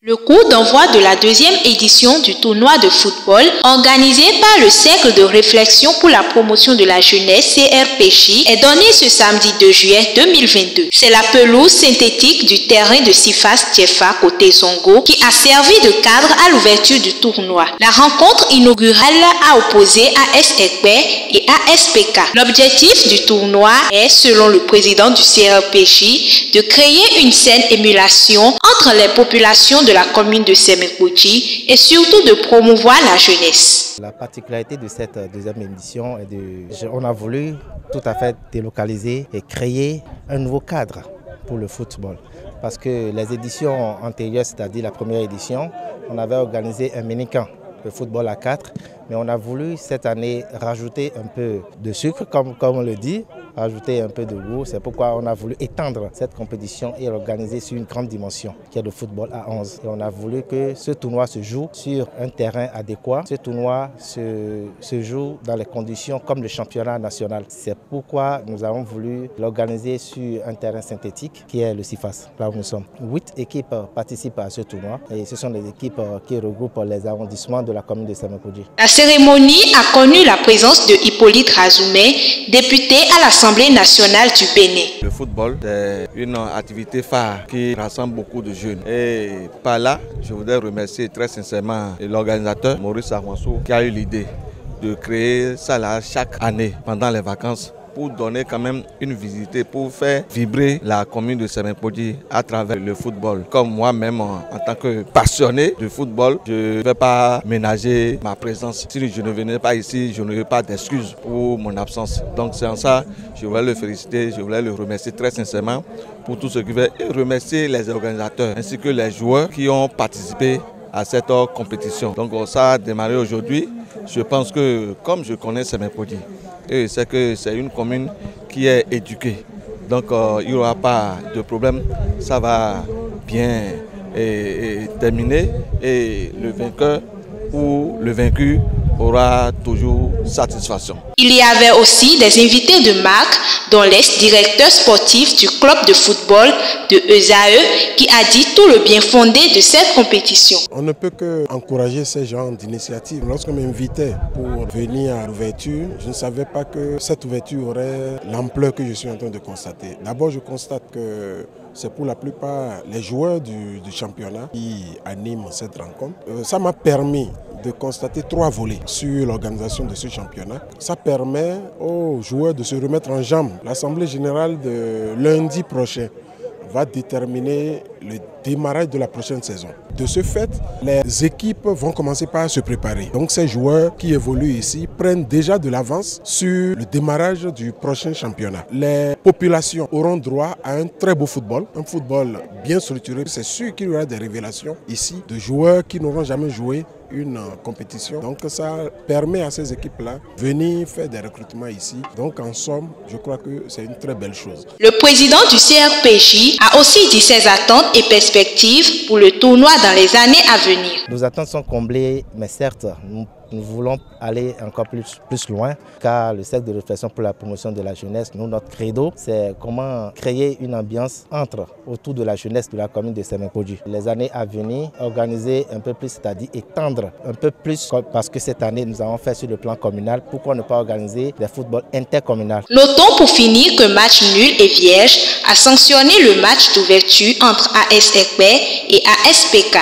Le coup d'envoi de la deuxième édition du tournoi de football organisé par le Cercle de réflexion pour la promotion de la jeunesse CRPJ est donné ce samedi 2 juillet 2022. C'est la pelouse synthétique du terrain de Sifas Tiefa côté Zongo qui a servi de cadre à l'ouverture du tournoi. La rencontre inaugurale a opposé AS Ekpe et ASPK. L'objectif du tournoi est, selon le président du CRPJ, de créer une saine émulation entre les populations de la commune de Semenkoudji et surtout de promouvoir la jeunesse. La particularité de cette deuxième édition est on a voulu tout à fait délocaliser et créer un nouveau cadre pour le football. Parce que les éditions antérieures, c'est-à-dire la première édition, on avait organisé un mini-camp de football à 4, mais on a voulu cette année rajouter un peu de sucre, comme on le dit, rajouter un peu de goût. C'est pourquoi on a voulu étendre cette compétition et l'organiser sur une grande dimension, qui est le football à 11. Et on a voulu que ce tournoi se joue sur un terrain adéquat. Ce tournoi se joue dans les conditions comme le championnat national. C'est pourquoi nous avons voulu l'organiser sur un terrain synthétique, qui est le Sifas, là où nous sommes. 8 équipes participent à ce tournoi et ce sont des équipes qui regroupent les arrondissements de la commune de Semenkoudji. La cérémonie a connu la présence de Hippolyte Razoumé, député à l'Assemblée nationale du Bénin. Le football est une activité phare qui rassemble beaucoup de jeunes. Et par là, je voudrais remercier très sincèrement l'organisateur Maurice Arwansou qui a eu l'idée de créer ça là chaque année pendant les vacances, pour donner quand même une visite, pour faire vibrer la commune de Semenkoudji à travers le football. Comme moi-même, en tant que passionné de football, je ne vais pas ménager ma présence. Si je ne venais pas ici, je n'aurais pas d'excuses pour mon absence. Donc c'est en ça, je voulais le féliciter, je voulais le remercier très sincèrement pour tout ce qu'il fait et remercier les organisateurs ainsi que les joueurs qui ont participé à cette compétition. Donc ça a démarré aujourd'hui. Je pense que comme je connais Semenkoudji, et c'est que c'est une commune qui est éduquée. Donc il n'y aura pas de problème, ça va bien terminer et le vainqueur ou le vaincu aura toujours satisfaction. Il y avait aussi des invités de marque, dont l'ex-directeur sportif du club de football de ESAE qui a dit tout le bien fondé de cette compétition. On ne peut qu'encourager ces genres d'initiatives. Lorsqu'on m'invitait pour venir à l'ouverture, je ne savais pas que cette ouverture aurait l'ampleur que je suis en train de constater. D'abord, je constate que c'est pour la plupart les joueurs du championnat qui animent cette rencontre. Ça m'a permis de constater 3 volets sur l'organisation de ce championnat. Ça permet aux joueurs de se remettre en jambes. L'Assemblée générale de lundi prochain va déterminer le démarrage de la prochaine saison. De ce fait, les équipes vont commencer par se préparer. Donc ces joueurs qui évoluent ici prennent déjà de l'avance sur le démarrage du prochain championnat. Les populations auront droit à un très beau football, un football bien structuré. C'est sûr qu'il y aura des révélations ici de joueurs qui n'auront jamais joué une compétition. Donc ça permet à ces équipes-là de venir faire des recrutements ici. Donc en somme, je crois que c'est une très belle chose. Le président du CRPJ a aussi dit ses attentes et perspectives pour le tournoi dans les années à venir. Nos attentes sont comblées, mais certes, nous voulons aller encore plus loin, car le cercle de réflexion pour la promotion de la jeunesse, notre credo, c'est comment créer une ambiance autour de la jeunesse de la commune de Semenkoudji. Les années à venir, organiser un peu plus, c'est-à-dire étendre un peu plus, parce que cette année, nous avons fait sur le plan communal, pourquoi ne pas organiser des footballs intercommunaux. Notons pour finir que match nul et vierge a sanctionné le match d'ouverture entre AS Ekpe et ASPK.